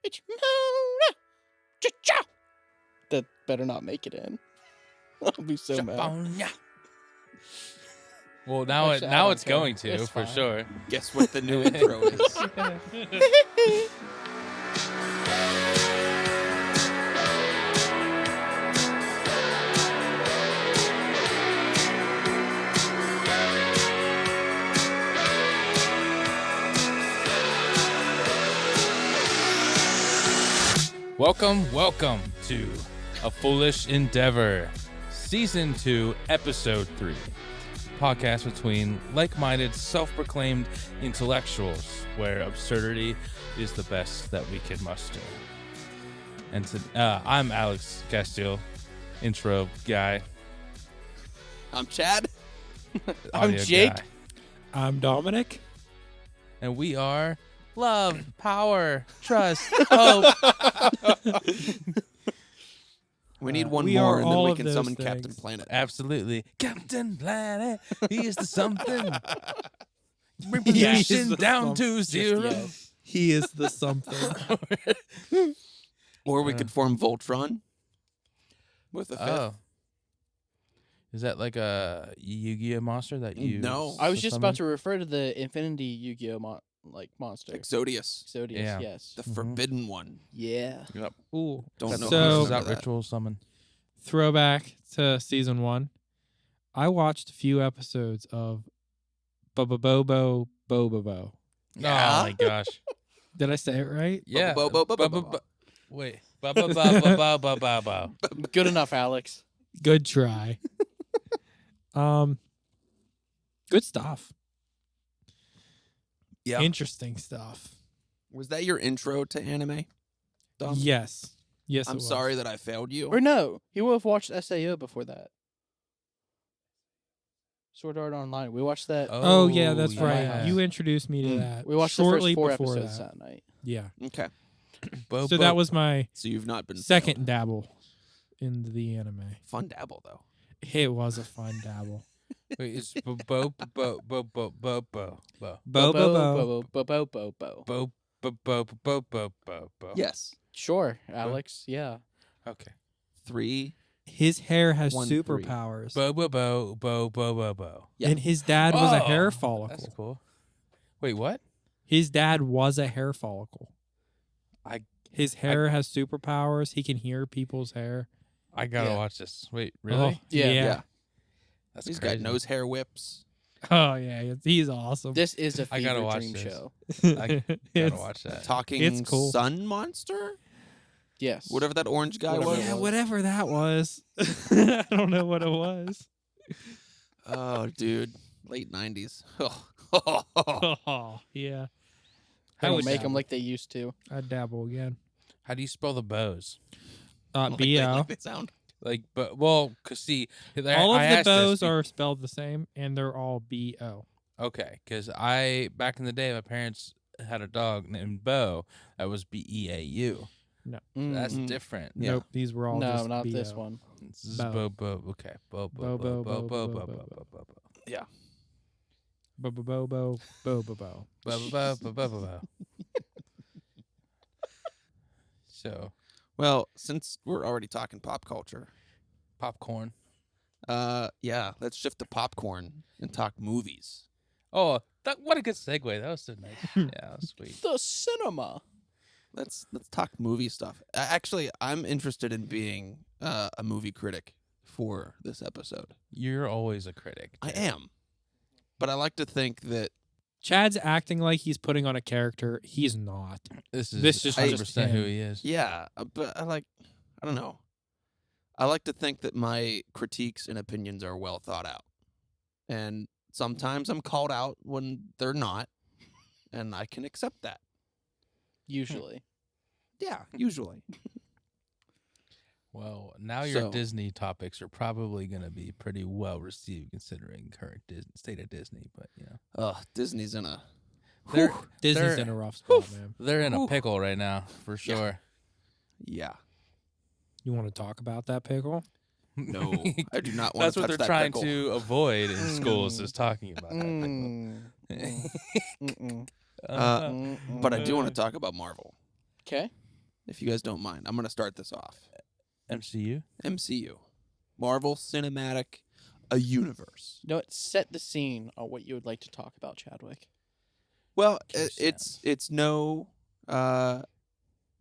It's Mona. Cha-cha. That better not make it in. I'll be so mad. Shabonya. Well, now Actually, I now don't it's care. going to It's for fine. sure. Guess what the new intro is? Welcome to A Foolish Endeavor, Season 2, Episode 3. Podcast between like-minded, self-proclaimed intellectuals, where absurdity is the best that we can muster. And I'm Alex Castile, intro guy. I'm Chad. I'm audio Jake. guy. I'm Dominic. And we are love, power, trust, hope. We need one we more, are and then all we of can those summon things. Captain Planet. Absolutely. Captain Planet, he is the something. He Revolution is the down something. to zero. Yes. He is the something. Or we could form Voltron with a fifth. Oh. Is that like a Yu-Gi-Oh monster that you... No. I was just about to refer to the Infinity Yu-Gi-Oh monster. Exodius, Exodius, Yeah. yes. the forbidden one. Yeah. Yep. Ooh. Don't know. So- how to Is remember that that. ritual summon? Throwback to season 1. I watched a few episodes of Bobo. Yeah. Oh my gosh. Did I say it right? Yeah. Bo- bo- bo- bo- bo- Bu- bu- bo. bu- Wait. Ba ba ba ba ba ba ba. Good enough, Alex. Good try. Good stuff. Yeah. Interesting stuff. Was that your intro to anime? Dom? Yes. Yes, it I'm was. sorry that I failed you. Or no, he would have watched SAO before that. Sword Art Online. We watched that. Oh, yeah, that's yeah. right. You introduced me to Mm. that. We watched shortly the first 4 before episodes that. that night. Yeah. Okay. Bo- So bo- that was my So you've not been second failed. dabble in the anime. Fun dabble though. It was a fun dabble. Wait, it's bo bo bo bo bo bo bo bo Bo. bo bo. bo bo bo bo bo bo bo. Yes. Sure, Alex. Yeah. Okay. 3. His hair has 1, 3. superpowers. Bo bo bo bo bo bo bo. Yeah. And his dad was a Oh, hair That's follicle. cool. Wait, what? His dad was a hair follicle. I- His hair has superpowers. He can hear people's hair. I gotta Yeah. watch this. Wait, really? Oh, Yeah. yeah. That's He's crazy. got nose hair whips. Oh, yeah. He's awesome. This is a I gotta fever watch dream this. show. I gotta It's- watch that. Talking It's cool. sun monster? Yes. Whatever that orange guy Whatever was. it Yeah, was. whatever that was. I don't know what it was. Oh, dude. Late 90s. Oh, yeah. They How don't would make you- them like they used to. I'd dabble again. How do you spell the bows? Like BL. they sound. Like, but well, cause see, All of I the asked this bows be- are spelled the same, and they're all BO. okay. Cause back in the day, my parents had a dog named Bo that was Beau. That's Mhm. different. Yeah. Nope, these were all No, just not BO. this one. This is Bo. Bo. Okay, Bo. Bo, bo, bo, bo, bo, bo. Yeah. Bo bo bo bo bo bo bo. Bo. So, Well, since we're already talking pop culture, popcorn. yeah, let's shift to popcorn and talk movies. Oh, what a good segue. That was so nice. Yeah, that was sweet. The cinema. Let's talk movie stuff. Actually, I'm interested in being a movie critic for this episode. You're always a critic. I Jay. am, but I like to think that Chad's acting like he's putting on a character. He's not. This is This is 100% who him. he is. yeah, but I don't know. I like to think that my critiques and opinions are well thought out, and sometimes I'm called out when they're not, and I can accept that. Usually. Yeah, usually. Well, now your So- Disney topics are probably going to be pretty well received considering current state of Disney. But Disney's in a. they're Disney's they're, in a rough spot, man. they're in a Whew. pickle right now for sure. Yeah. You want to talk about that pickle? No, I do not want That's to what touch they're that trying pickle. to avoid in schools Mm. is talking about that pickle. Mm. Mm. Mm-mm. Uh, But I do want to talk about Marvel, Okay. if you guys don't mind. I'm going to start this off. MCU. MCU. Marvel Cinematic Universe. You know what? Set the scene on what you would like to talk about, Chadwick. Well, Case it's no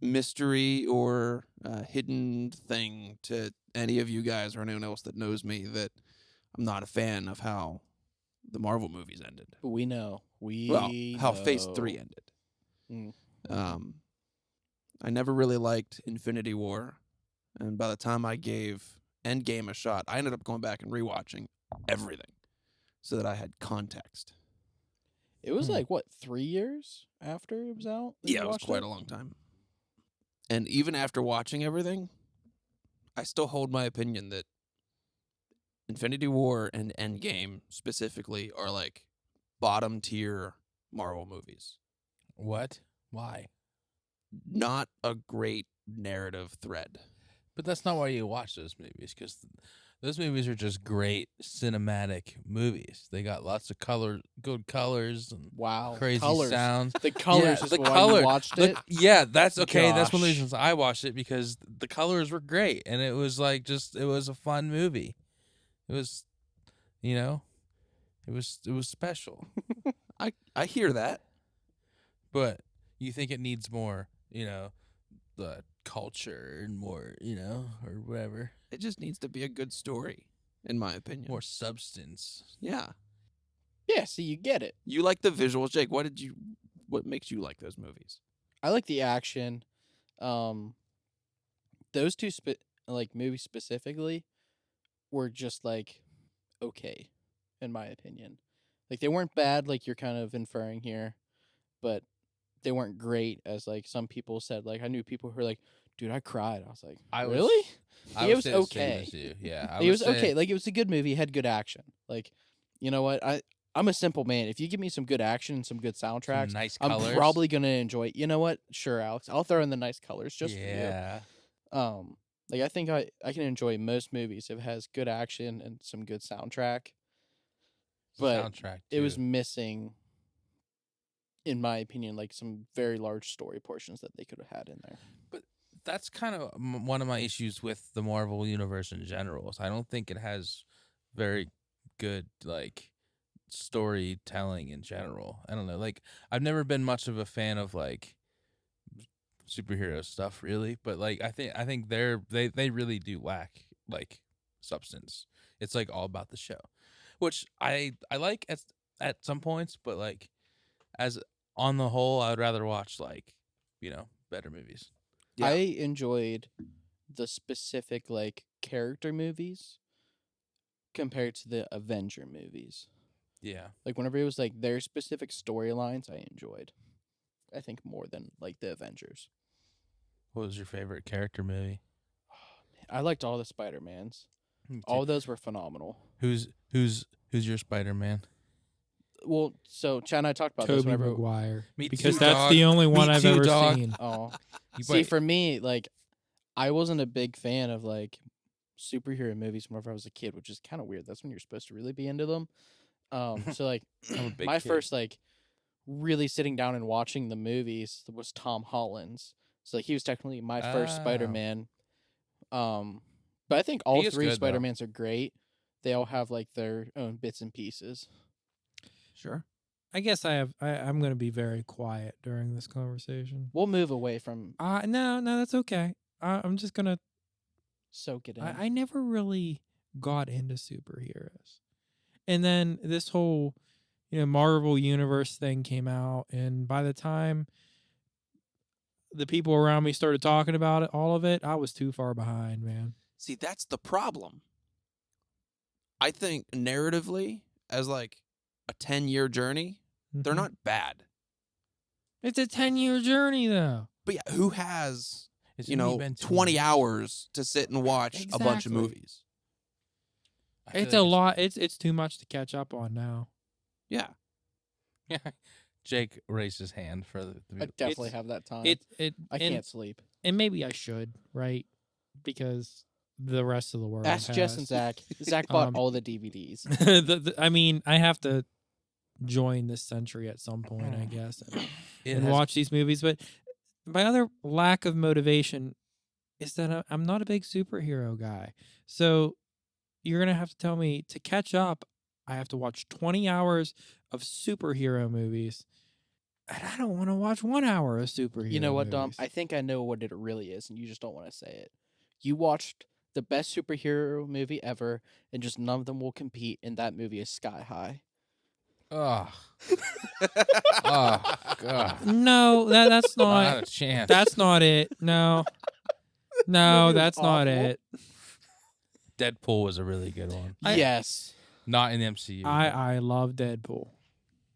mystery or hidden thing to any of you guys or anyone else that knows me that I'm not a fan of how the Marvel movies ended. We know. How Phase 3 ended. Mm. I never really liked Infinity War, and by the time I gave Endgame a shot, I ended up going back and rewatching everything so that I had context. It was like, what, 3 years after it was out? that you Yeah, it was watched quite a long time. And even after watching everything, I still hold my opinion that Infinity War and Endgame specifically are like bottom tier Marvel movies. What? Why? Not a great narrative thread. But that's not why you watch those movies, because those movies are just great cinematic movies. They got lots of good colors, and Wow. crazy colors. sounds. The colors Yeah, is the why color- you watched it. Yeah, that's okay. That's one of the Gosh. reasons I watched it, because the colors were great, and it was like it was a fun movie. It was, it was special. I hear that. But you think it needs more, the culture and more, or whatever, It just needs to be a good story, in my opinion. more substance. Yeah. Yeah, see, you get it. You like the visuals, Jake. What makes you like those movies? I like the action. Those two movies specifically were just like okay, in my opinion. Like they weren't bad, like you're kind of inferring here, but they weren't great, as like some people said. Like I knew people who were like, "Dude, I cried." I was like, "Really?" I It would was say the same okay. as you. Yeah, I It would was say, okay. Like it was a good movie. It had good action. Like, you know what? I'm a simple man. If you give me some good action and some good some soundtracks, nice I'm colors. probably gonna enjoy it. You know what? Sure, Alex. I'll throw in the nice colors just yeah. for you. Like I think I can enjoy most movies if it has good action and some good soundtrack. But Soundtrack. it was too. missing, in my opinion, like some very large story portions that they could have had in there. That's kind of one of my issues with the Marvel universe in general. Is I don't think it has very good like storytelling in general. I don't know. Like I've never been much of a fan of like superhero stuff really, but like I think they really do lack like substance. It's like all about the show, which I like at some points, but like as on the whole, I would rather watch like better movies. Yeah. I enjoyed the specific like character movies compared to the Avenger movies. Yeah. Like whenever it was like their specific storylines, I enjoyed. I think more than like the Avengers. What was your favorite character movie? I liked all the Spider-Mans. Me too. All those were phenomenal. Who's your Spider-Man? Well, so Chad and I talked about this Toby whenever. Maguire. Me Because too, that's dog. the only one Me I've too, ever dog. seen. Oh, You see, wait. for me, like, I wasn't a big fan of like superhero movies whenever I was a kid, which is kind of weird. That's when you're supposed to really be into them. So like, I'm a big my kid. first like really sitting down and watching the movies was Tom Holland's. So like, he was technically my first Oh. Spider-Man. But I think all He is three good, though. Spider-Mans are great. They all have like their own bits and pieces. Sure. I guess I'm going to be very quiet during this conversation. We'll move away from No, that's okay. I'm just going to. soak it in. I never really got into superheroes. And then this whole, Marvel Universe thing came out. And by the time the people around me started talking about it, all of it, I was too far behind, man. See, that's the problem. I think narratively, as like a 10-year journey, they're Mhm. not bad. It's a 10-year journey, though. But yeah, who has, It's only been 2 20 years. hours to sit and watch a bunch of Exactly. movies? I feel It's like a lot. It's too much to catch up on now. Yeah. Jake raised his hand for the I definitely have that time. I and, can't sleep. And maybe I should, right? Because the rest of the world Ask Jess and has. Zach. Zach bought Um, all the DVDs. I mean, I have to join this century at some point, I guess, It and has- watch these movies. But my other lack of motivation is that I'm not a big superhero guy. So you're going to have to tell me to catch up, I have to watch 20 hours of superhero movies. And I don't want to watch 1 hour of superhero You know what, Dom? movies. I think I know what it really is, and you just don't want to say it. You watched the best superhero movie ever, and just none of them will compete, and that movie is Sky High. Oh. Oh God. No, that's Not not. a chance. That's not it. No. No, Movie was that's not awful. it. Deadpool was a really good one. Yes. Not in MCU. but I love Deadpool.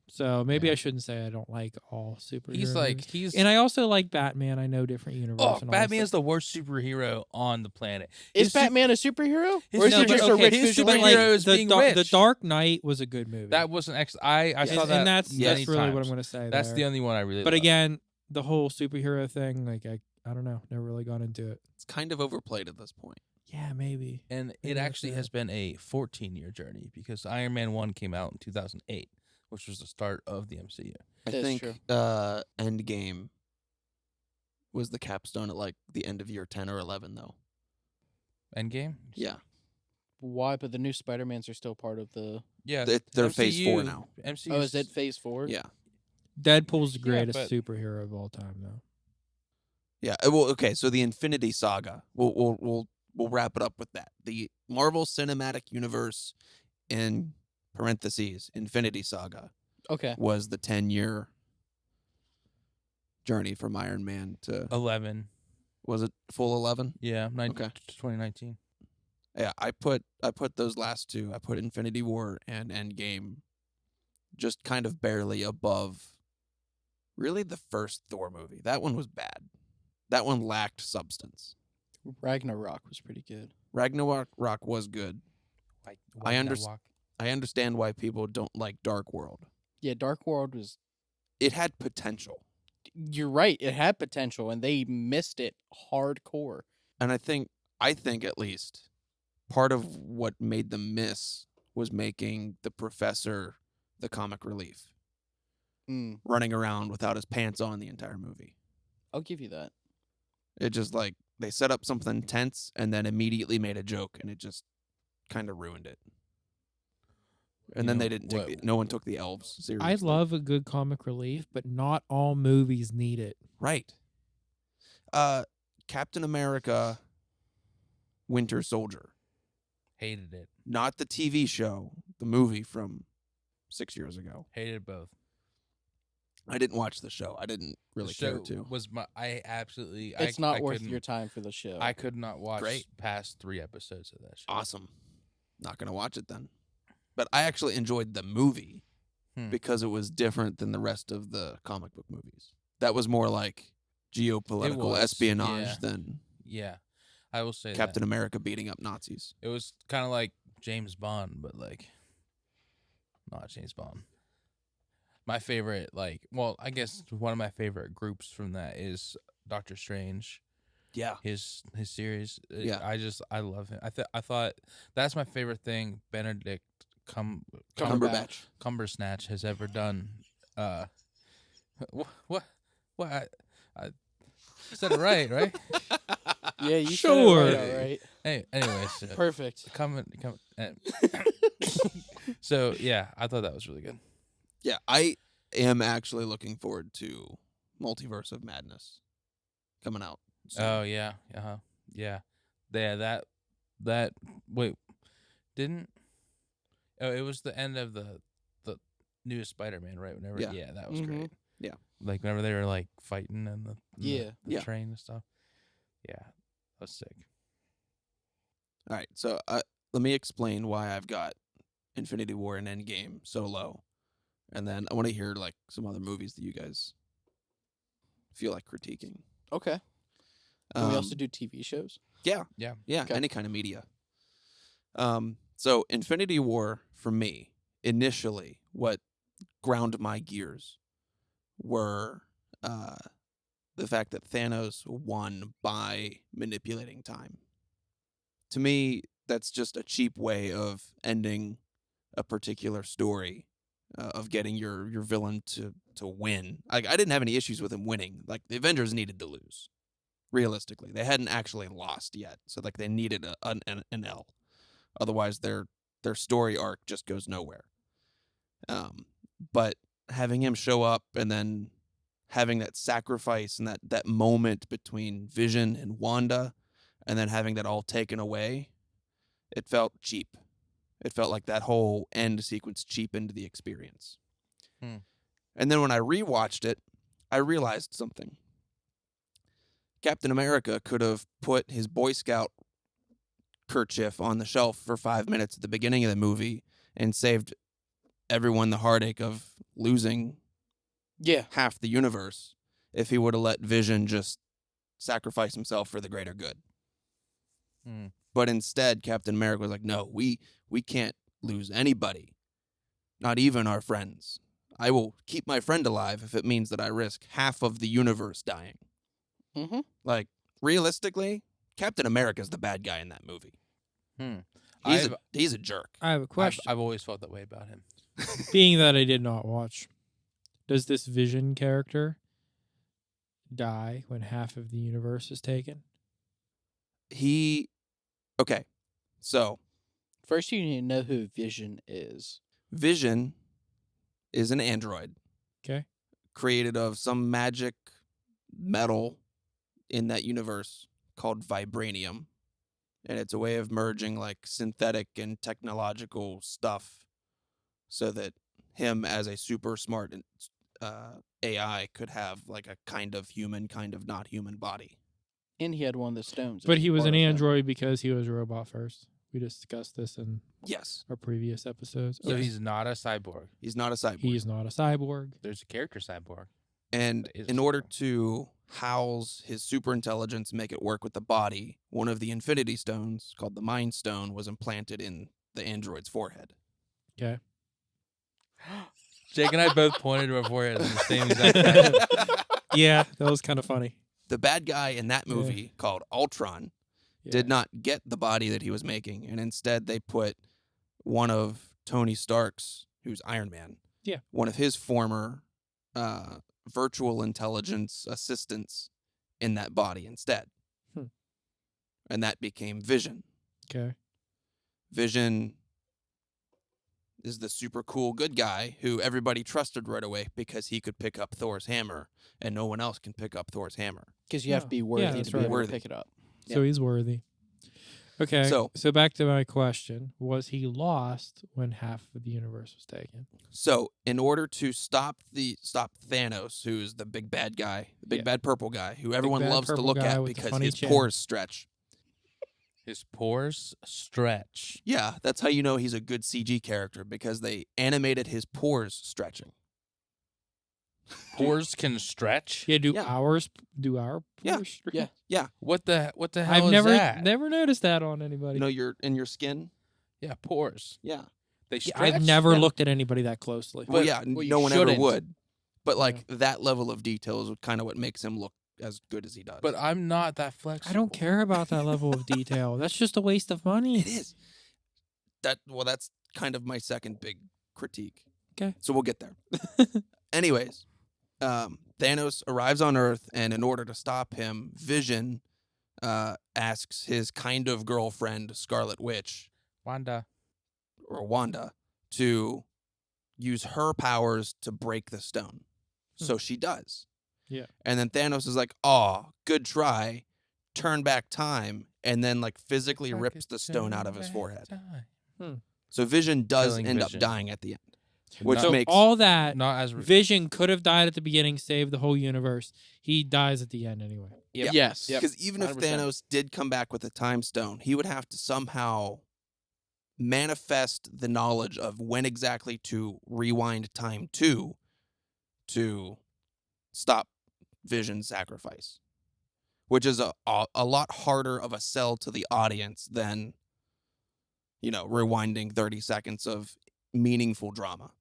So maybe Yeah. I shouldn't say I don't like all superhero he's like movies. And I also like Batman. I know different universe. oh, and all Batman that is the worst superhero on the planet. Is His sup- Batman a superhero? his Or is No, he but just a okay, rich his stuff. But, vigilante? superhero is the, being the rich. Dark Knight was a good movie. That wasn't I saw and, that. and that's many really what I'm times. going to say. That's there. the only one I really. But love. again, the whole superhero thing, like I don't know, never really got into it. It's kind of overplayed at this point. Yeah, maybe. and Maybe it that's actually it. has been a 14-year journey because Iron Man 1 came out in 2008, which was the start of the MCU. I That's think true. Endgame was the capstone at like the end of year 10 or 11 though. Endgame. Yeah. Why? But the new Spider-Mans are still part of the... Yeah, They're phase 4 MCU now. MCU. Oh, is it Phase 4? Yeah. Deadpool's the Yeah, greatest but- superhero of all time, though. Yeah. Well, okay, so the Infinity Saga. We'll wrap it up with that. The Marvel Cinematic Universe in parentheses Infinity Saga Okay. was the 10-year journey from Iron Man to 11. was it full 11? Yeah, Okay. 2019. Yeah, I put those last two. I put Infinity War and Endgame just kind of barely above really the first Thor movie. That one was bad. That one lacked substance. Ragnarok was pretty good. Ragnarok was good. Like, I I understand why people don't like Dark World. Yeah, Dark World was... It had potential. You're right. It had potential, and they missed it hardcore. And I think at least part of what made them miss was making the professor the comic relief, Mm, running around without his pants on the entire movie. I'll give you that. It just like they set up something tense and then immediately made a joke, and it just kind of ruined it. And You then know, they didn't take no one took the elves seriously. I love a good comic relief, but not all movies need it. Right. Captain America Winter Soldier. hated it. Not the TV show, the movie from 6 years ago. Hated both. I didn't watch the show. I didn't really The care show to. Was my I absolutely. It's I not worth couldn't- your time for the show. I could not watch Great. past 3 episodes of that show. Awesome. Not going to watch it then. But I actually enjoyed the movie because it was different than the rest of the comic book movies. That was more like geopolitical was, espionage yeah. than Yeah, I will say Captain America beating up Nazis. It was kind of like James Bond, but like not James Bond. My favorite, I guess one of my favorite groups from that is Doctor Strange. Yeah. His series. Yeah. I love him. I thought that's my favorite thing Benedict Cumberbatch. Cumbersnatch has ever done. What? I said it right? Yeah, you Sure. said it right, all right. Hey, anyways, Perfect. come. So yeah, I thought that was really good. Yeah, I am actually looking forward to Multiverse of Madness coming out soon. Oh yeah, yeah. That wait, didn't? Oh, it was the end of the newest Spider-Man, right? Whenever, Yeah. that was Mhm. great. Yeah. Like whenever they were like fighting and the Yeah. the Yeah. train and stuff. Yeah, that was sick. All right, so let me explain why I've got Infinity War and Endgame so low, and then I want to hear like some other movies that you guys feel like critiquing. Okay. Can we also do TV shows? Yeah, Okay. any kind of media. So Infinity War for me initially, what ground my gears were the fact that Thanos won by manipulating time. To me, that's just a cheap way of ending a particular story of getting your villain to win. Like, I didn't have any issues with him winning. Like, the Avengers needed to lose. Realistically, they hadn't actually lost yet, so like they needed an L. Otherwise, their story arc just goes nowhere. But having him show up and then having that sacrifice and that moment between Vision and Wanda, and then having that all taken away, it felt cheap. It felt like that whole end sequence cheapened the experience. And then when I rewatched it, I realized something. Captain America could have put his Boy Scout kerchief on the shelf for 5 minutes at the beginning of the movie and saved everyone the heartache of losing half the universe if he would have let Vision just sacrifice himself for the greater good. But instead, Captain America was like, no, we can't lose anybody, not even our friends. I will keep my friend alive if it means that I risk half of the universe dying. Like, realistically, Captain America's the bad guy in that movie. He's a jerk. I have a question. I've always felt that way about him. Being that I did not watch, does this Vision character die when half of the universe is taken? Okay, so first you need to know who Vision is. Vision is an android. Okay. Created of some magic metal in that universe called vibranium. And it's a way of merging like synthetic and technological stuff so that him as a super smart AI could have like a kind of human, kind of not human body. And he had one of the stones. But he was an part of that. android because he was a robot first. We discussed this in our previous episodes. So he's not a cyborg. He's not a cyborg. He's not a cyborg. There's a character cyborg. And in order to house his super intelligence, make it work with the body, one of the Infinity Stones, called the Mind Stone, was implanted in the android's forehead. Okay. Jake and I both pointed to our forehead at the same exact time. Yeah, that was kind of funny. The bad guy in that movie, called Ultron, did not get the body that he was making, and instead they put one of Tony Stark's, who's Iron Man, one of his former virtual intelligence assistants in that body instead. And that became Vision. Okay. Vision is the super cool good guy who everybody trusted right away because he could pick up Thor's hammer, and no one else can pick up Thor's hammer. Because you have to be worthy that's to be right. able Worthy. to pick it up. So he's worthy. Okay. So back to my question. Was he lost when half of the universe was taken? So in order to stop Thanos, who's the big bad guy, the big bad purple guy, who everyone bad loves to purple look guy at with the because funny his chin. pores stretch. His pores stretch. Yeah, that's how you know he's a good CG character, because they animated his pores stretching. Pores can stretch? Yeah, do Yeah. our Yeah. pores stretch? Yeah. Yeah. What the hell I've is never that? never noticed that on anybody. You know, you're in your skin. Yeah, pores. Yeah. They Yeah, stretch. I've never Yeah. looked at anybody that closely. Well, But- yeah, well, you no one ever shouldn't. would. But like that level of detail is kind of what makes him look as good as he does. But I'm not that flexible. I don't care about that level of detail. That's just a waste of money. it is. That's kind of my second big critique. Okay. So we'll get there. Anyways, Thanos arrives on Earth, and in order to stop him, Vision asks his kind of girlfriend, Scarlet Witch, Wanda. or Wanda, to use her powers to break the stone. So she does. Yeah. And then Thanos is like, "Aw, good try. Turn back time," and then like physically rips the stone out of his forehead. So Vision does Killing end Vision. up dying at the end, which So makes all that Not as Vision could have died at the beginning, saved the whole universe. He dies at the end anyway. Yep. Yes. because even if 100%. Thanos did come back with a time stone, he would have to somehow manifest the knowledge of when exactly to rewind time to stop Vision's sacrifice, which is a lot harder of a sell to the audience than, you know, rewinding 30 seconds of meaningful drama.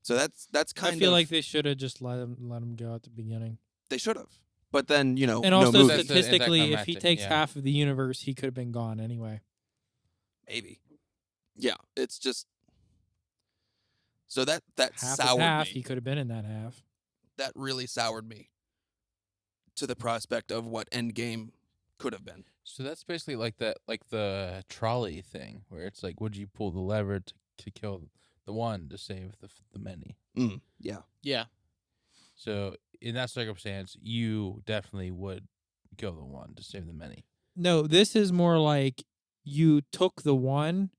So that's kind I of, feel like they should have just let him go at the beginning. they should have. But then, you know, And no also movie. That's the statistically, if he anticlimactic, takes yeah. half of the universe, he could have been gone anyway. Maybe. Yeah, it's just So that half soured is half. me. He could have been in that half. That really soured me to the prospect of what Endgame could have been. So that's basically like the trolley thing, where it's like, would you pull the lever to kill the one to save the many? Yeah. Yeah. So in that circumstance, you definitely would kill the one to save the many. No, this is more like you took the one,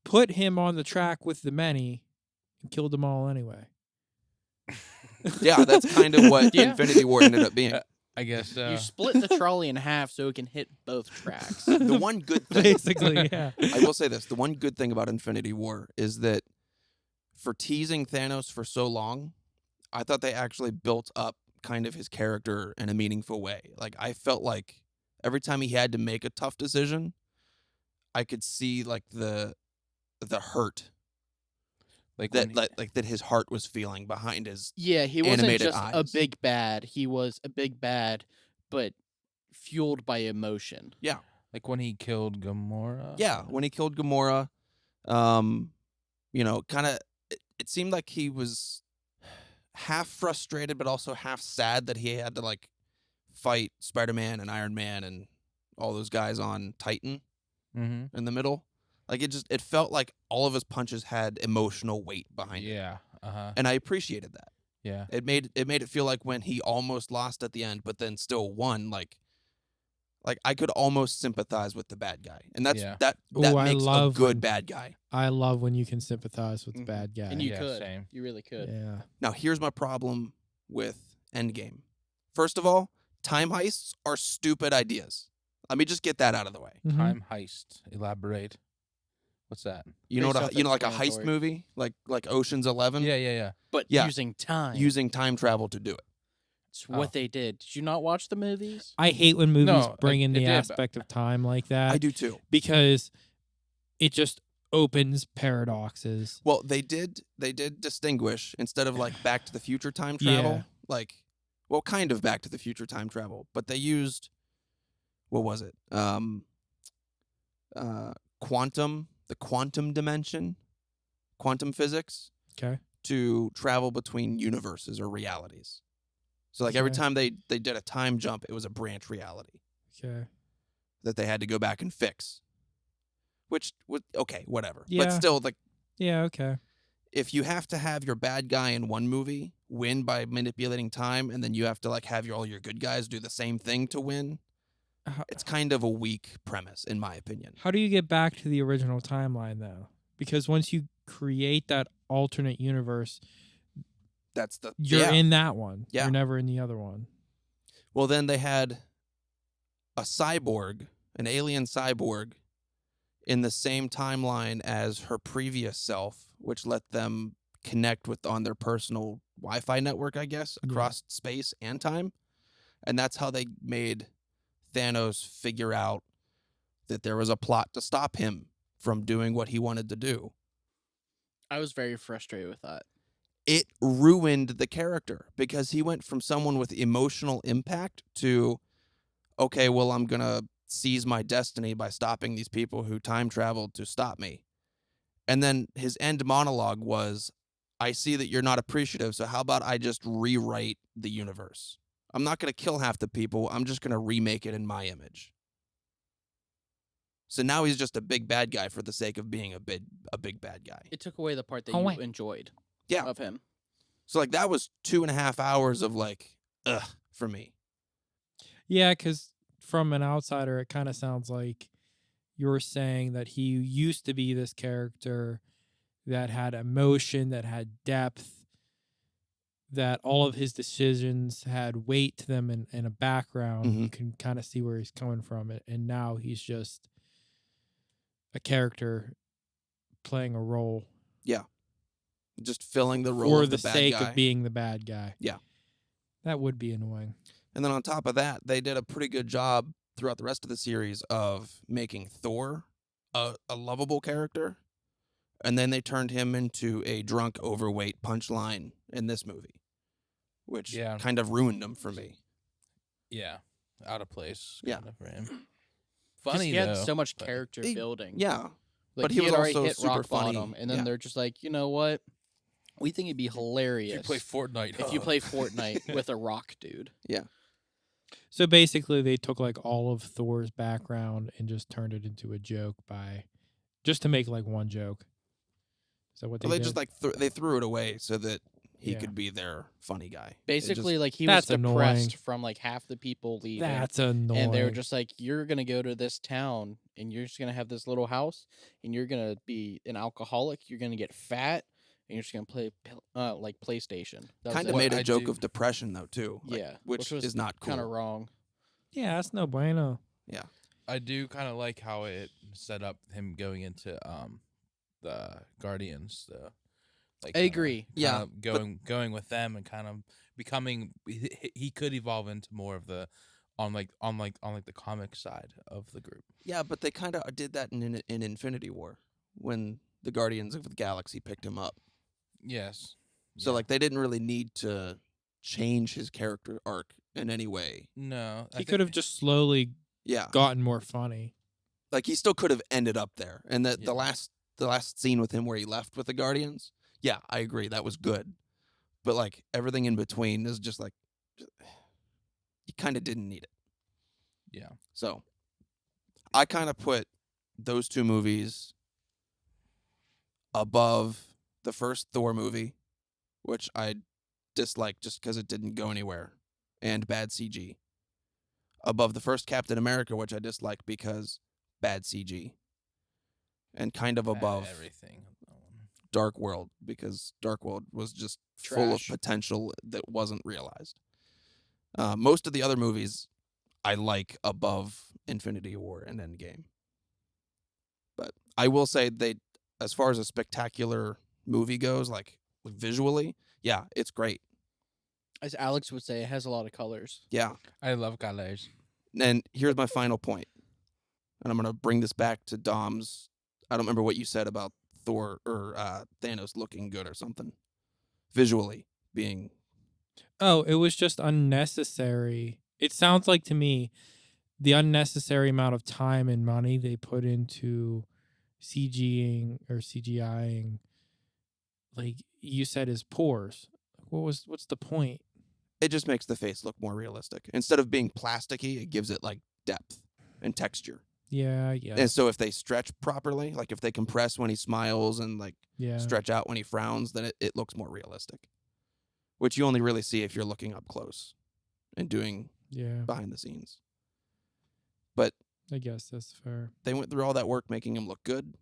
put him on the track with the many, and killed them all anyway. Yeah, that's kind of what Yeah. Infinity War ended up being. I guess You split the trolley in half so it can hit both tracks. The one good thing, Basically, yeah. I will say this, the one good thing about Infinity War is that for teasing Thanos for so long, I thought they actually built up kind of his character in a meaningful way. Like, I felt like every time he had to make a tough decision, I could see like the hurt like that that his heart was feeling behind his. Yeah, he wasn't Animated just a eyes. big bad. He was a big bad, but fueled by emotion. like when he killed Gamora. Yeah, when he killed Gamora, you know, kind of it seemed like he was half frustrated but also half sad that he had to like fight Spider-Man and Iron Man and all those guys on Titan Mm-hmm. in the middle. Like it felt like all of his punches had emotional weight behind it. Yeah. And I appreciated that. Yeah. It made it feel like when he almost lost at the end but then still won, like I could almost sympathize with the bad guy. And that's Yeah. that Ooh, I makes a love good when- bad guy. I love when you can sympathize with the Mhm. bad guy. And you Yeah, could. same. You really could. Yeah. Now, here's my problem with Endgame. First of all, time heists are stupid ideas. Let me just get that out of the way. Mhm. Time heist. Elaborate. What's that? You know Based what? off Like a heist explanatory. movie, like Ocean's 11. Yeah. But Yeah. using time. Using time travel to do it. It's what they did. Did you not watch the movies? I hate when movies No, bring in it the did, but- aspect of time like that I do too. because it just opens paradoxes. Well, they did distinguish instead of like Back to the Future time travel, Yeah. like well, kind of Back to the Future time travel, but they used what was it? The quantum dimension, quantum physics Okay. to travel between universes or realities. So like every Okay. time they did a time jump, it was a branch reality Okay. that they had to go back and fix. Which was okay, whatever. But Yeah. still, like Yeah. Okay. if you have to have your bad guy in one movie win by manipulating time, and then you have to like have all your good guys do the same thing to win, How, it's kind of a weak premise, in my opinion. how do you get back to the original timeline though? Because once you create that alternate universe, That's the you're yeah. in that one. Yeah. You're never in the other one. Well, then they had a cyborg, an alien cyborg, in the same timeline as her previous self, which let them connect with on their personal Wi-Fi network, I guess, Yeah. across space and time. And that's how they made Thanos figure out that there was a plot to stop him from doing what he wanted to do. I was very frustrated with that. It ruined the character because he went from someone with emotional impact to, okay, well, I'm going to seize my destiny by stopping these people who time traveled to stop me. And then his end monologue was, I see that you're not appreciative, so how about I just rewrite the universe? I'm not going to kill half the people. I'm just going to remake it in my image. So now he's just a big bad guy for the sake of being a big bad guy. It took away the part that Oh, you wait. enjoyed Yeah. of him. So like that was 2.5 hours of like, ugh, for me. Yeah, because from an outsider, it kind of sounds like you're saying that he used to be this character that had emotion, that had depth, that all of his decisions had weight to them and a background. Mhm. You can kind of see where he's coming from. And now he's just a character playing a role Just filling the role for of the the bad sake guy. of being the bad guy. Yeah. That would be annoying. And then on top of that, they did a pretty good job throughout the rest of the series of making Thor a lovable character. And then they turned him into a drunk, overweight punchline in this movie, which Yeah. kind of ruined him for me. Yeah. Out of place. Yeah. Kind of for him. 'Cause Funny he had though, so much but- character He- building. Yeah. Like, But he was had already also hit super rock funny. bottom, and then Yeah. they're just like, you know what? We think it'd be If hilarious you play Fortnite, if you play Fortnite with a rock dude. So basically, they took like all of Thor's background and just turned it into a joke just to make like one joke. Is that what Well, they they did? just like they threw it away so that he Yeah. could be their funny guy. Basically, like, he was That's depressed annoying. from like half the people leaving. That's annoying. And they were just like, you're going to go to this town and you're just going to have this little house and you're going to be an alcoholic. You're going to get fat and you're just going to play like PlayStation. That was kind it. of made a I joke do- of depression though too. Like, Yeah. which was is not cool. kind of wrong. Yeah, that's no bueno. I do kind of like how it set up him going into the Guardians though. Like I agree. Yeah, going with them and kind of becoming he could evolve into more of the on the comic side of the group. Yeah, but they kind of did that in Infinity War when the Guardians of the Galaxy picked him up. Yes. So Yeah. like they didn't really need to change his character arc in any way. No, He could have just slowly Yeah, gotten more funny. like he still could have ended up there. And the Yeah. the last scene with him where he left with the Guardians, yeah, I agree that was good. But like everything in between is just like you kind of didn't need it. Yeah. So I kind of put those two movies above the first Thor movie, which I disliked just because it didn't go anywhere, and bad CG. Above the first Captain America, which I disliked because bad CG. And kind of above everything. Dark World, because Dark World was just full of Trash. potential that wasn't realized. Most of the other movies I like above Infinity War and Endgame. But I will say as far as a spectacular movie goes, like visually, yeah, it's great. As Alex would say, it has a lot of colors. Yeah. I love colors. And here's my final point. And I'm going to bring this back to Dom's. I don't remember what you said about Thor or Thanos looking good or something. Visually being. Oh, it was just unnecessary. It sounds like to me the unnecessary amount of time and money they put into CGIing, like you said, his pores. What's the point? It just makes the face look more realistic. Instead of being plasticky, it gives it like depth and texture. Yeah. And so if they stretch properly, like if they compress when he smiles and like Yeah. stretch out when he frowns, then it looks more realistic. Which you only really see if you're looking up close and doing Yeah. behind the scenes. But I guess that's fair. they went through all that work making him look good.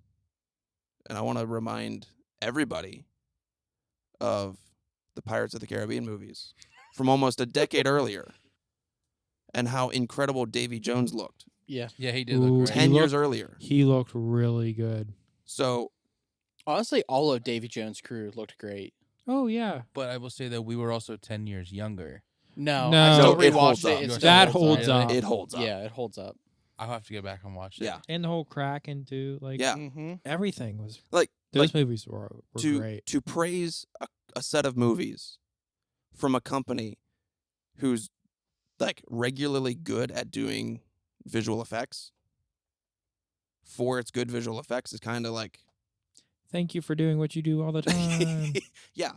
And I want to remind everybody of the Pirates of the Caribbean movies from almost a decade earlier and how incredible Davy Jones looked Yeah. Yeah, he did Ooh, look great. 10 He years looked- earlier. He looked really good. So Honestly, all of Davy Jones' crew looked great. Oh yeah. But I will say that we were also 10 years younger. No, No. I still No, it holds rewatched up. it. It Yours still That holds holds up. up. it holds up. Yeah, it holds up. I'll have to go back and watch it. Yeah. And the whole Kraken too. Like Yeah. Mm-hmm. everything was Like those movies were to great. to praise a set of movies from a company who's like regularly good at doing visual effects for its good visual effects is kind of like Thank you for doing what you do all the time. yeah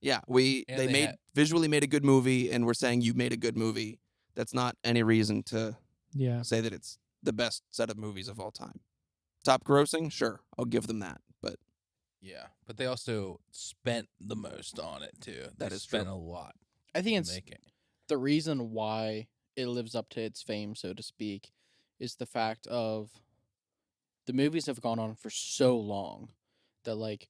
And they they made had- visually made a good movie and we're saying you made a good movie. That's not any reason to Yeah. say that it's the best set of movies of all time. Top grossing, sure, I'll give them that, but Yeah. But they also spent the most on it, too. That They is spent true. a lot I think to it's make it. the reason why it lives up to its fame, so to speak, is the fact of the movies have gone on for so long that, like,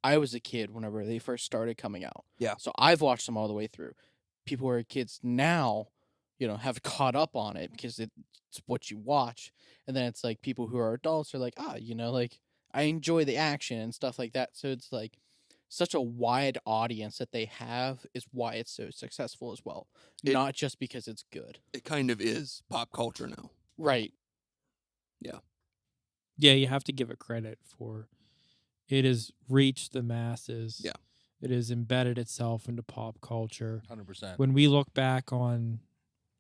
I was a kid whenever they first started coming out. Yeah. So I've watched them all the way through. People who are kids now, have caught up on it because it's what you watch. And then it's like people who are adults are like, like I enjoy the action and stuff like that. So it's like such a wide audience that they have is why it's so successful as well. Not just because it's good. it kind of is pop culture now. Right. Yeah, you have to give it credit for it has reached the masses. Yeah. It has embedded itself into pop culture. 100%. When we look back on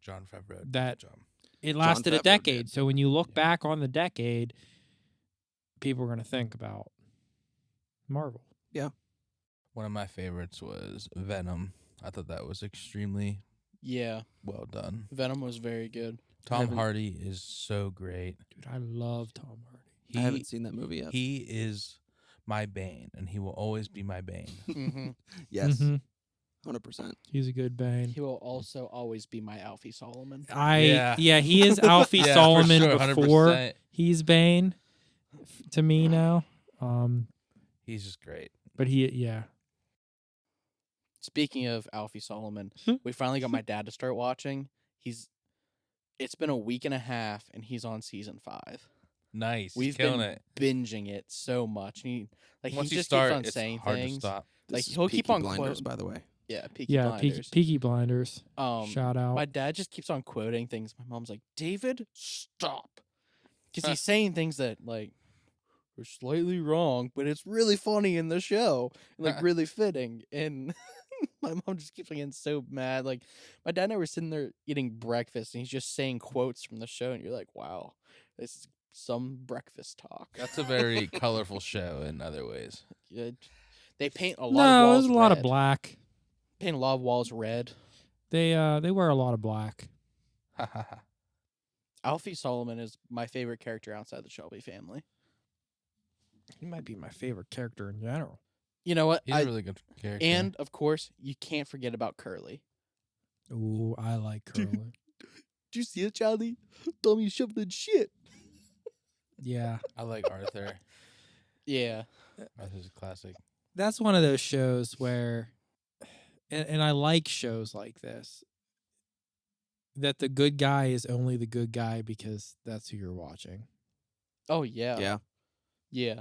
John Favreau. That- John. it lasted a Favreau decade. did. So when you look Yeah. back on the decade, people are going to think about Marvel. One of my favorites was Venom. I thought that was extremely Yeah, well done. Venom was very good. Tom haven't- Hardy is so great. Dude, I love Tom Hardy. I haven't seen that movie yet. He is my Bane, and he will always be my Bane. Mm-hmm. Yes, Mhm. 100%. He's a good Bane. He will also always be my Alfie Solomon. Yeah. He is Alfie Yeah, for Solomon sure, before 100%. he's Bane to me now. He's just great. But yeah. Speaking of Alfie Solomon, we finally got my dad to start watching. It's been a week and a half, and he's on season 5. Nice. He's We've killing been it. binging it so much. And Once he you just start, keeps on it's saying hard things. to stop. Like, This is he'll keep Peaky on Blinders, quote- by the way. Yeah, Peaky Yeah, Blinders. Peaky Blinders. Shout out. My dad just keeps on quoting things. My mom's like, David, stop. Because he's saying things that, like, are slightly wrong, but it's really funny in the show. And, like, really fitting. And my mom just keeps getting so mad. Like, my dad and I were sitting there eating breakfast, and he's just saying quotes from the show. And you're like, wow, this is some breakfast talk. That's a very colorful show in other ways. Yeah, they paint a lot of No, walls there's a lot of red. black. Paint a lot of walls red. They wear a lot of black. Alfie Solomon is my favorite character outside the Shelby family. He might be my favorite character in general. You know what? He's a really good character. And of course, you can't forget about Curly. Ooh, I like Curly. Did you see it, Charlie? Tommy shoved in shit. Yeah. I like Arthur. Yeah. Arthur's a classic. That's one of those shows where, and I like shows like this, that the good guy is only the good guy because that's who you're watching. Oh yeah. Yeah. Yeah.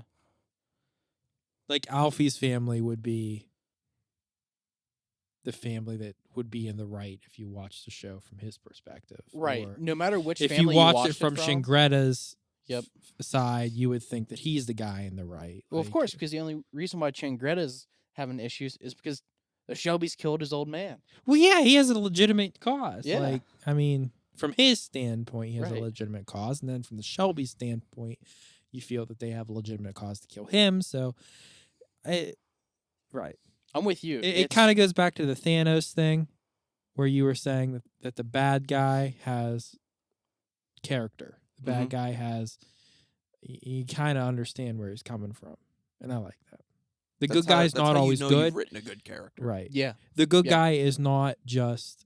Like Alfie's family would be the family that would be in the right if you watched the show from his perspective. Right. Or No matter which if you family watched watched it from from. Shingreta's Yep. side, you would think that he's the guy in the right. Well, of Like, course, because the only reason why Changreta's having issues is because the Shelby's killed his old man. Well, yeah, he has a legitimate cause. Yeah. Like, I mean, from his standpoint, he has Right. a legitimate cause, and then from the Shelby standpoint, you feel that they have a legitimate cause to kill him. So, right. I'm with you. It kind of goes back to the Thanos thing, where you were saying that the bad guy has character. The bad guy has. You kind of understand where he's coming from, and I like that. The good guy's that's not how always you know good, You've written a good character. right? Yeah. The good Yeah. guy is not just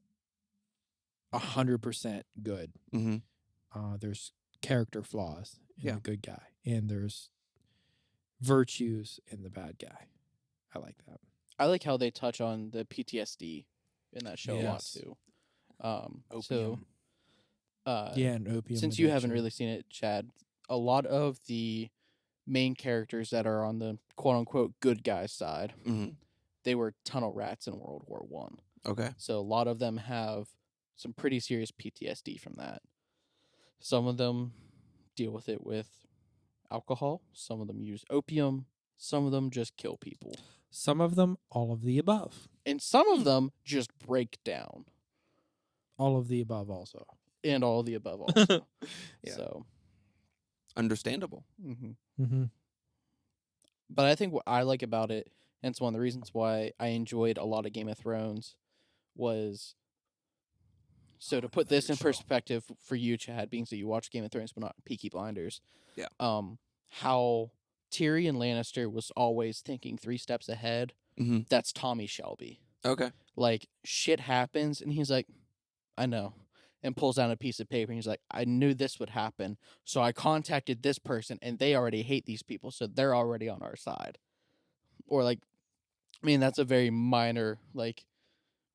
100% good. Mm-hmm. There's character flaws in Yeah. the good guy, and there's virtues in the bad guy. I like that. I like how they touch on the PTSD in that show a lot Yes. too. Opium. So Yeah, and opium. since you haven't addiction. really seen it, Chad, a lot of the main characters that are on the quote unquote good guy side, Mm-hmm. they were tunnel rats in World War One. Okay. So a lot of them have some pretty serious PTSD from that. Some of them deal with it with alcohol. Some of them use opium. Some of them just kill people. Some of them, all of the above. And some of them just break down. All of the above, also. And all of the above also. Yeah. So, Understandable. Mm-hmm. but I think what I like about it, and it's one of the reasons why I enjoyed a lot of Game of Thrones, was so to put this in perspective for you, Chad, being that you watch Game of Thrones but not Peaky Blinders. Yeah. How Tyrion Lannister was always thinking 3 steps ahead. Mm-hmm. That's Tommy Shelby. Okay. Like, shit happens, and he's like, I know. And pulls down a piece of paper, and he's like, I knew this would happen, so I contacted this person, and they already hate these people, so they're already on our side. Or, like, I mean, that's a very minor, like,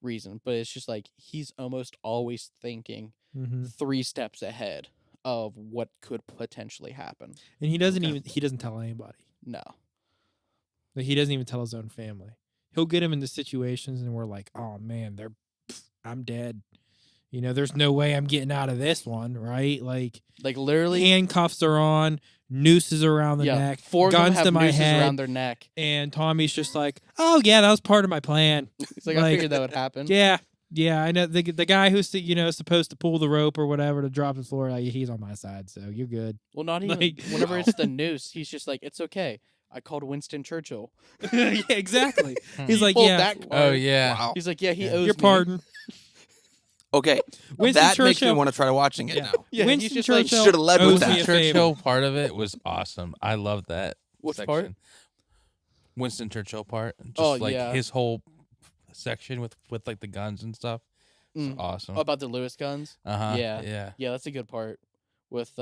reason, but it's just like, he's almost always thinking Mm-hmm. 3 steps ahead of what could potentially happen. And he doesn't Okay. he doesn't tell anybody. No. Like, he doesn't even tell his own family. He'll get him into situations, and we're like, oh man, I'm dead. You know, there's no way I'm getting out of this one, right? Like, Like, literally, handcuffs are on, nooses around the neck, 4 of them guns have to my nooses head, around their neck. and Tommy's just like, oh yeah, that was part of my plan. He's like, I Like, figured that would happen. Yeah, Yeah, I know the guy who's supposed to pull the rope or whatever to drop the floor. Like, he's on my side, so you're good. Well, not even Like- whenever it's the noose, he's just like, it's okay. I called Winston Churchill. Yeah, exactly. He's He like, pulled yeah, that Oh card. yeah. Wow. He's like, yeah, he Yeah. owes your me. pardon. Okay, Winston that makes me Churchill- want to try watching it Yeah. now. Yeah, Winston he's just like, Churchill Shoulda led with owes that. me a favor. Churchill part of it was awesome. I love that. Which section. part? Winston Churchill part. Just Oh, like yeah. his whole section with like the guns and stuff. It's Mm. awesome. About the Lewis guns. Uh-huh. Yeah. Yeah. Yeah, that's a good part with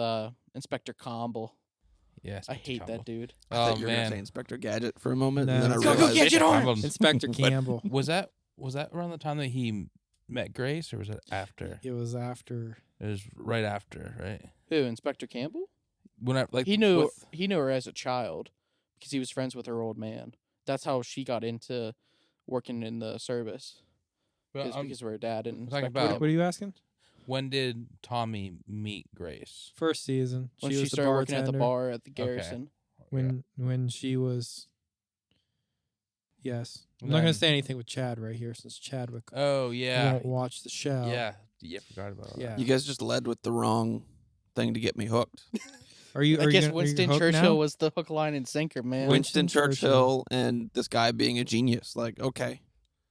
Inspector Campbell. Yeah. I hate that dude. I thought Oh you were gonna say man. Inspector Gadget for a moment, No, and then I it's Go realized get your arm! Campbell- Inspector Campbell. Was that around the time that he met Grace, or was it after? It was after. It was right after, right? Who, Inspector Campbell? When I like He knew with- her as a child because he was friends with her old man. That's how she got into working in the service. Well, Is I'm because of her dad and I'm talking Inspector about- Campbell. What are you asking? when did Tommy meet Grace? First season. When she she was the started working at the bartender. bar at the Garrison. When she was. Yes, I'm not Then- gonna say anything with Chad right here since Chadwick Oh yeah. won't watch the show. Yeah. Yeah. Forgot about Yeah. you guys just led with the wrong thing to get me hooked. Are you? I Are guess you gonna, Winston are you hooked Churchill now? was the hook, line, and sinker, man. Winston Winston Churchill. Churchill and this guy being a genius. Like, okay,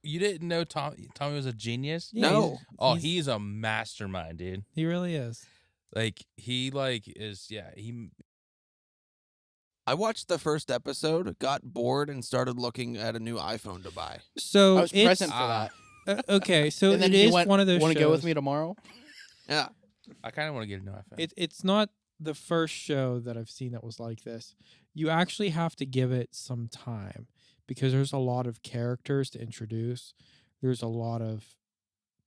You didn't know Tommy was a genius? Yeah, no. Oh, he's- he's a mastermind, dude. He really is. Like he is he I watched the first episode, got bored, and started looking at a new iPhone to buy. So I was it's, present for that. Okay, so And then it he is went, one of those. Want to go with shows- me tomorrow? Yeah, I kind of want to get a new iPhone. It's not the first show that I've seen that was like this. You actually have to give it some time because there's a lot of characters to introduce. There's a lot of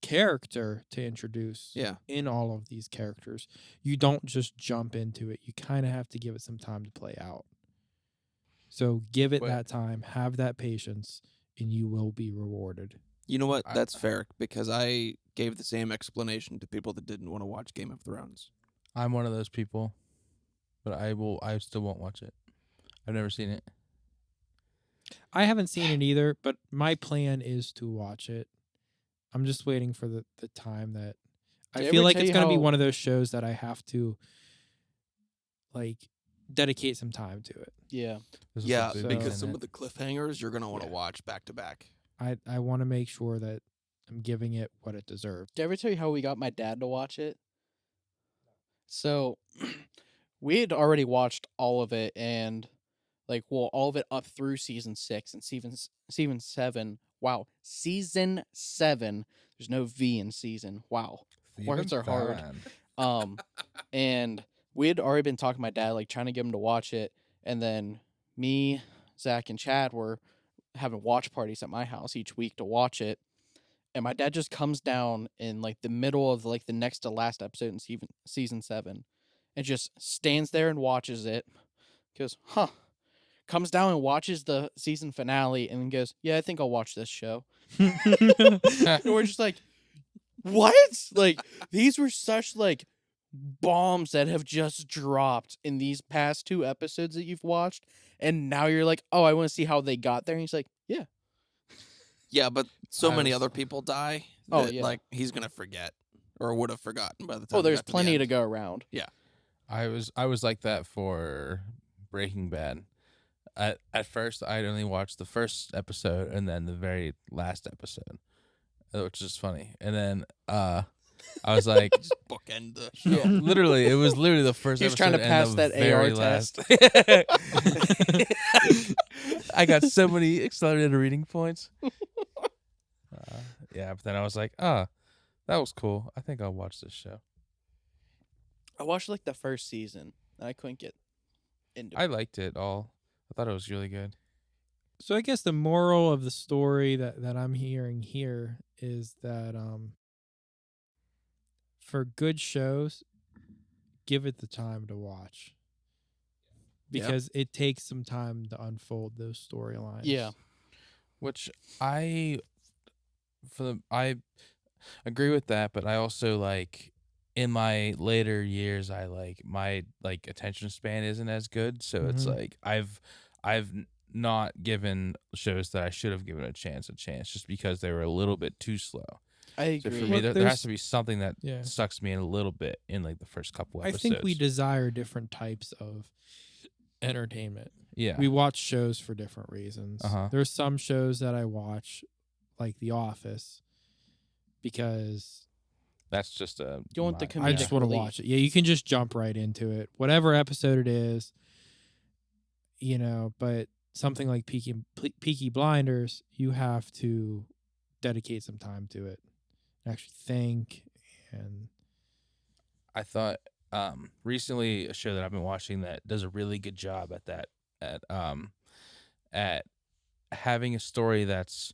character to introduce yeah. in all of these characters. You don't just jump into it. You kind of have to give it some time to play out. So give it But- that time, have that patience, and you will be rewarded. You know what? I- That's fair because I gave the same explanation to people that didn't want to watch Game of Thrones. I'm one of those people, but I still won't watch it. I've never seen it. I haven't seen it either, but my plan is to watch it. I'm just waiting for the time that Did I I feel ever like tell it's you going to be how- one of those shows that I have to like dedicate some time to it. Yeah. There's Yeah, some So- big because in some it. of the cliffhangers you're gonna want to Yeah. watch back to back. I want to make sure that I'm giving it what it deserves. Did I ever tell you how we got my dad to watch it? So, we had already watched all of it and, all of it up through season 6 and season 7. Wow. Season 7. There's no V in season. Wow. Words are hard. Fine. And we had already been talking to my dad, trying to get him to watch it. And then me, Zach, and Chad were having watch parties at my house each week to watch it. And my dad just comes down in the middle of the next to last episode in season 7 and just stands there and watches it. Goes, huh. Comes down and watches the season finale and then goes, yeah, I think I'll watch this show. And we're just like, what? These were such bombs that have just dropped in these past 2 episodes that you've watched. And now you're like, oh, I want to see how they got there. And he's like, yeah. Yeah, but so I many was- other people die. Oh, that, yeah. he's gonna forget or would have forgotten by the time. Oh, we there's got to the plenty to end. go around. I was like that for Breaking Bad. At first, I'd only watched the first episode and then the very last episode, which is funny. And then I was like, Just bookend the show. Yeah. literally, it was literally the first. He was episode trying to and pass the that very AR last. test. I got so many accelerated reading points. Yeah, but then I was like, that was cool. I think I'll watch this show. I watched the first season and I couldn't get into I it. liked it all. I thought it was really good. So I guess the moral of the story that I'm hearing here is that for good shows, give it the time to watch. Yeah. Because it takes some time to unfold those storylines. Yeah. Which I agree with that, but I also in my later years my attention span isn't as good, so it's Mhm. I've not given shows that I should have given a chance just because they were a little bit too slow. I So agree. for me, Look, there has there's- to be something that Yeah. sucks me in a little bit in like the first couple I episodes. think we desire different types of entertainment. Yeah. We watch shows for different reasons. Uh-huh. There's some shows that I watch, like The Office, because That's just a. You want the I comedic just want to relief. watch it. Yeah, you can just jump right into it. Whatever episode it is, but something like Peaky Blinders, you have to dedicate some time to it. Actually think and I thought recently a show that I've been watching that does a really good job at that at having a story that's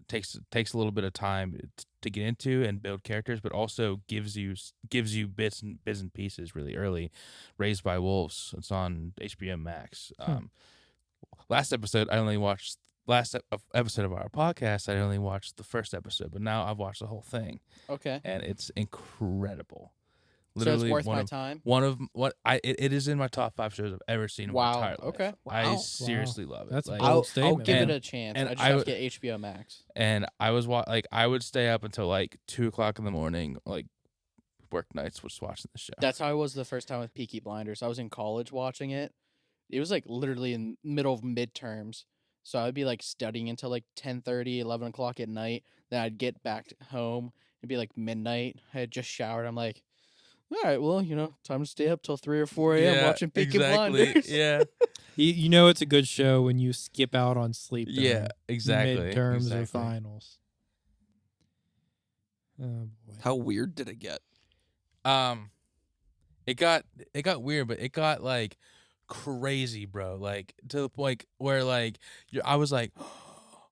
takes a little bit of time to get into and build characters, but also gives you bits and pieces really early. Raised by Wolves. It's on HBO Max. Last episode I only watched. Last episode of our podcast, I only watched the first episode, but now I've watched the whole thing, Okay. and it's incredible. So it's worth my time. It is in my top 5 shows I've ever seen in my Wow, entire life. okay. I Wow. seriously love it. That's a Like, bold I'll statement. give it And- a chance. and I just I have would- to get HBO Max. and I was I would stay up until like 2:00 in the morning, like work nights, was watching the show. That's how I was the first time with Peaky Blinders. I was in college watching it. It was like literally in middle of midterms. So I would be like studying until like 10:30, 11 o'clock at night. Then I'd get back home. It'd be like midnight. I had just showered. I'm like, all right, well, time to stay up till 3 or 4 a.m. Yeah, watching Peaky exactly. Blinders. Yeah, you know it's a good show when you skip out on sleep. yeah, during exactly. Midterms or exactly. finals. Oh boy. How weird did it get? It got weird, but it got like crazy, bro. Like to the point where like I was like,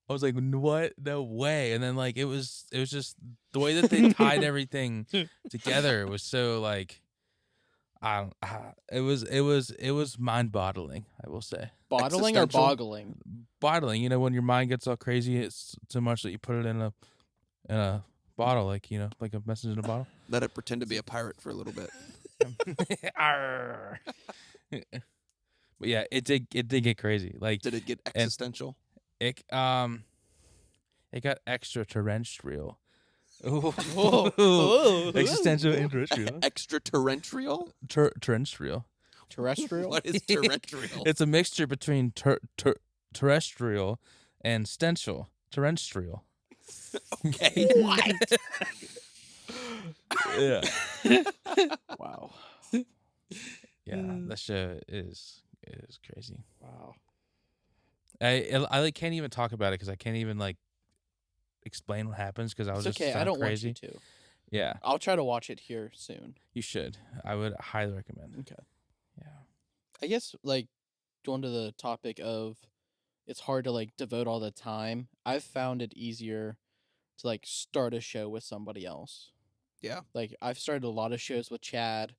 what? No way! And then like it was just the way that they tied everything together was so like, it was mind-boggling. I will say, Bottling or Existential? boggling? bottling. When your mind gets all crazy, it's so much that you put it in a bottle, like like a message in a bottle. Let it pretend to be a pirate for a little bit. Arr. But yeah, it did get crazy. Like Did it get existential? it got extraterrestrial. Whoa. Whoa. Existential and terrestrial. Extraterrestrial? Terrestrial. Terrestrial? What is terrestrial? It's a mixture between terrestrial and stential. Terrestrial. Okay. What? Yeah. Wow. Yeah, that show is crazy. Wow. I like can't even talk about it because I can't even like explain what happens because I was It's just okay. I so don't crazy. want you to. Yeah, I'll try to watch it here soon. you should. I would highly recommend. Okay. Yeah. I guess like going to the topic of it's hard to like devote all the time. I've found it easier to like start a show with somebody else. Yeah. Like I've started a lot of shows with Chad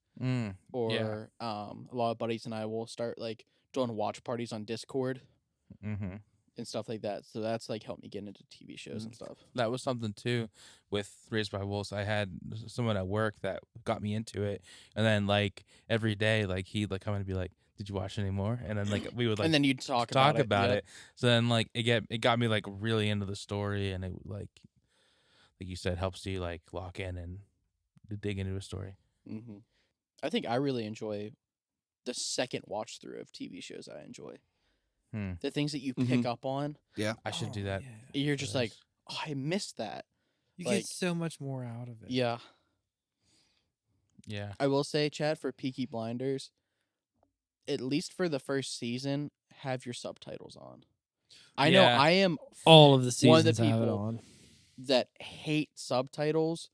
or a lot of buddies and I will start like doing watch parties on Discord Mm-hmm. and stuff like that. So that's like helped me get into TV shows and stuff. That was something too with Raised by Wolves. I had someone at work that got me into it, and then like every day, like he'd like come in and be like, "Did you watch any more?" And then like we would like and then you'd talk talk about about Yep. it. So then like it got me like really into the story, and it like you said helps you like lock in and dig into a story. Mm-hmm. I think I really enjoy the second watch through of TV shows. I enjoy the things that you pick up on. Yeah. I should do that. You're just like, oh, I missed that. You like- get so much more out of it. Yeah. Yeah. I will say, Chad, for Peaky Blinders, at least for the first season, have your subtitles on. I know Yeah. I am All of the seasons One of the have it people- on. that hate subtitles,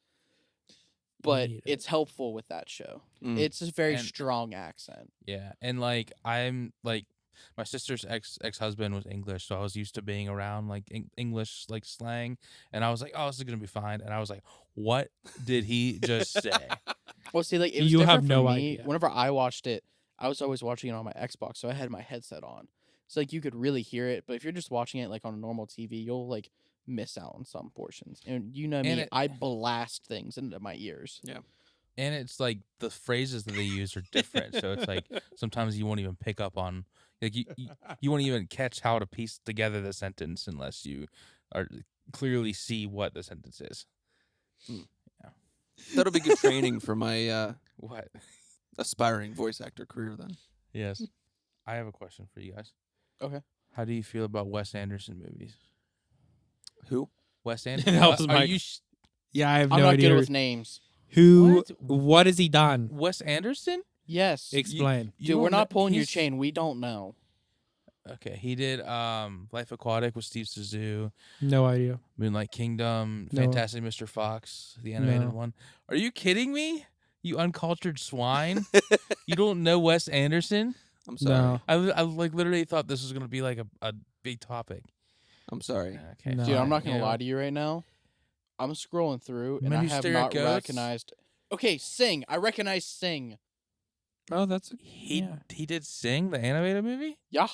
but Need it. it's helpful with that show. Mm. It's a very And- strong accent. Yeah, and like I'm like my sister's ex-husband was English, so I was used to being around like English like slang, and I was like, "Oh, this is gonna be fine." And I was like, "What did he just say?" Well, see, like it was You different have for no me. idea. Whenever I watched it, I was always watching it on my Xbox, so I had my headset on. So like you could really hear it, but if you're just watching it like on a normal TV, you'll like miss out on some portions. And you know me, And it- I blast things into my ears. And it's like the phrases that they use are different, so it's like sometimes you won't even pick up on like you won't even catch how to piece together the sentence unless you are clearly see what the sentence is. That'll be good training for my What? aspiring voice actor career then. Yes. I have a question for you guys. Okay. How do you feel about Wes Anderson movies? Who? Wes Anderson. That was Are my- you Yeah, I have I'm no not idea. good with names. Who? What? What has he done? Wes Anderson? Yes. Explain. You Dude, we're don't not know- pulling your he's- chain. We don't know. Okay, he did Life Aquatic with Steve Zissou, No idea. Moonlight Kingdom, No. Fantastic Mr. Fox, the animated No. one. Are you kidding me? You uncultured swine! You don't know Wes Anderson? I'm sorry. No. I like literally thought this was gonna be like a big topic. I'm sorry. Okay, No. Dude, I'm fine, not gonna you know. lie to you right now. I'm scrolling through and Men I Who have Stare at not Goats? recognized. Okay, Sing. I recognize Sing. Oh, that's He yeah. he did Sing, the animated movie. Yeah,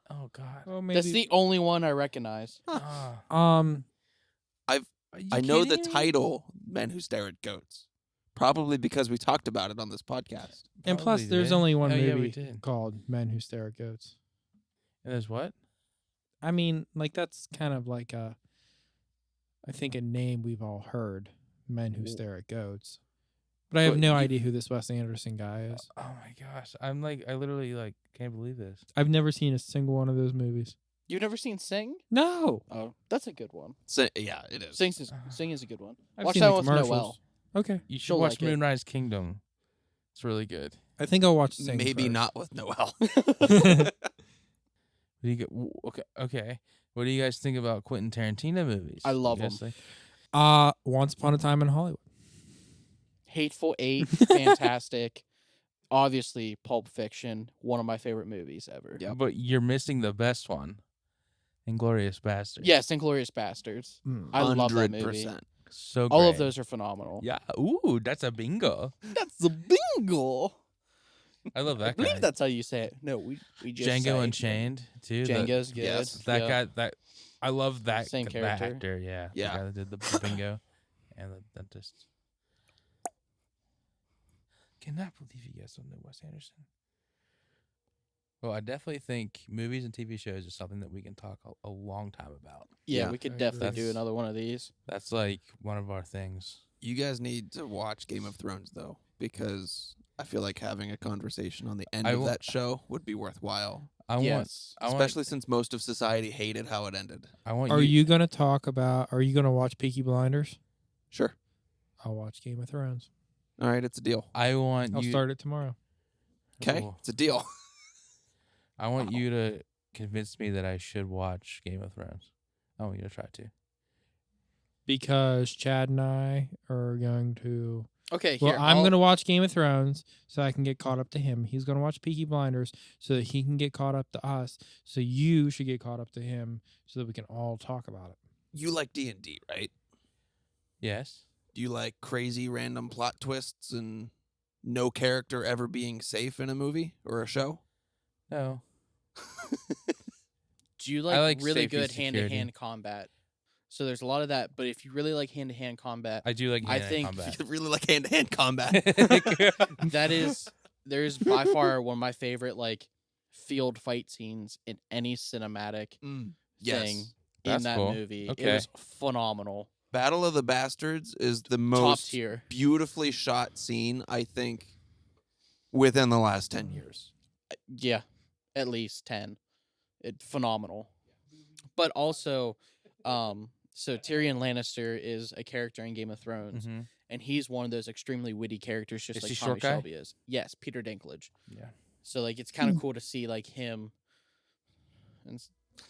Oh God. Oh, maybe. that's the only one I recognize. Ah, I've are you I know the kidding me? title, Men Who Stare at Goats. Probably because we talked about it on this podcast. and plus, Probably there's did. only one Oh, yeah, we movie did. called Men Who Stare at Goats. And there's what? I mean, like that's kind of like I think a name we've all heard. Men Who Stare at Goats. But I have But no you- idea who this Wes Anderson guy is. Oh my gosh, I'm like, I literally like can't believe this. I've never seen a single one of those movies. You've never seen Sing? No. Oh, that's a good one. Yeah, it is. Sing is a good one. I've Watch seen that the one with commercials. Noel. Okay. You should She'll watch like it. Moonrise Kingdom. It's really good. I think I'll watch Sing Maybe first. not with Noel. What do you get? Okay. What do you guys think about Quentin Tarantino movies? I love You guys them. think- Once Upon a Time in Hollywood. Hateful Eight, fantastic. Obviously, Pulp Fiction, one of my favorite movies ever. Yep. But you're missing the best one, Inglourious Basterds. Yes, Inglourious Bastards. I love that movie. 100%. So All of great. those are phenomenal. Yeah. Ooh, that's a bingo. That's a bingo. I love I that believe guy. that's how you say it. No, we just Django say Unchained too. Django's good. yes, That Yep. guy. That I love that. Same that character. actor. Yeah. Yeah. The guy that did the bingo, and the dentist. Cannot believe you guys don't know Wes Anderson. Well, I definitely think movies and TV shows is something that we can talk a long time about. Yeah, Yeah, we could I definitely agree. do another one of these. That's like one of our things. You guys need to watch Game of Thrones, though, because I feel like having a conversation on the end I of will- that show would be worthwhile. Yes. I want. Especially since most of society hated how it ended. I want. Are you going to talk about, are you going to watch Peaky Blinders? Sure. I'll watch Game of Thrones. All right, it's a deal. I want I'll you. start it tomorrow. Okay, Ooh. it's a deal. I want you to convince me that I should watch Game of Thrones. I want you to try to. Because Chad and I are going to. Okay, Well, here. I'm I'll- going to watch Game of Thrones so I can get caught up to him. He's going to watch Peaky Blinders so that he can get caught up to us. So you should get caught up to him so that we can all talk about it. You like D&D, right? Yes. Do you like crazy random plot twists and no character ever being safe in a movie or a show? No. Do you I like like really safety good security. hand-to-hand combat? So there's a lot of that, but if you really like hand-to-hand combat, I do like. I hand-to-hand think- combat. You really like hand-to-hand combat. there's by far one of my favorite like field fight scenes in any cinematic Yes. thing That's in that cool. movie. Okay. It was phenomenal. Battle of the Bastards is the Top most tier. beautifully shot scene, I think, within the last 10 years. Yeah, at least 10. Phenomenal. But also, so Tyrion Lannister is a character in Game of Thrones, Mhm. and he's one of those extremely witty characters, just Is like he Tommy short guy? Shelby is. Yes, Peter Dinklage. Yeah. So like, it's kind of cool to see like him. And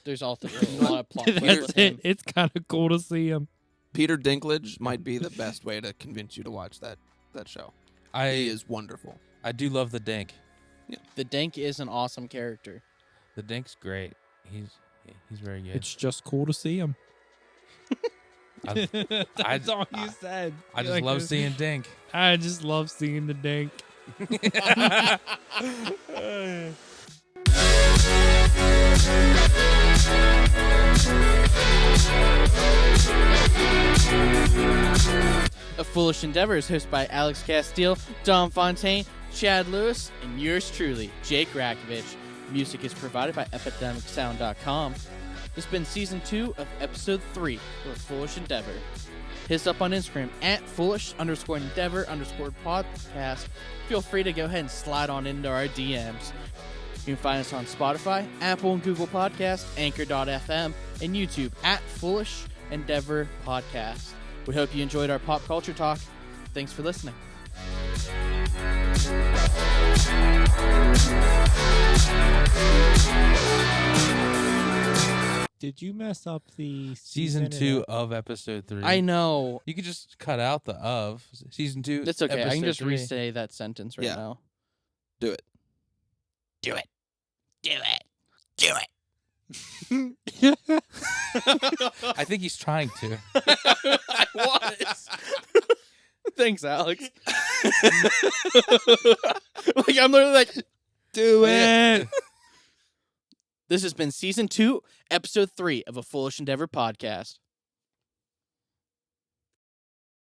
there's also a lot of plot twists That's with it. him. It's kind of cool to see him. Peter Dinklage might be the best way to convince you to watch that show. He I is wonderful. I do love the Dink. The Dink is an awesome character. The Dink's great. He's very good. It's just cool to see him. That's all you said. I just Like, love seeing Dink. I just love seeing the dink. A Foolish Endeavor is hosted by Alex Castile, Dom Fontaine, Chad Lewis, and yours truly, Jake Ratkovich. Music is provided by EpidemicSound.com. This has been Season 2 of Episode 3 of A Foolish Endeavor. hit us up on Instagram at foolish_endeavor_podcast. Feel free to go ahead and slide on into our DMs. You can find us on Spotify, Apple and Google Podcasts, Anchor.fm, and YouTube at Foolish Endeavor Podcast. We hope you enjoyed our pop culture talk. Thanks for listening. Did you mess up the Season 2 of episode 3. I know. You could just cut out the of. Season 2. That's okay. I can just episode 3. re-say that sentence right Yeah. now. Do it. Do it. Do it. Do it. I think he's trying to. I was. Thanks, Alex. Like I'm literally like, Do it. This has been season 2, episode 3 of a Foolish Endeavor podcast.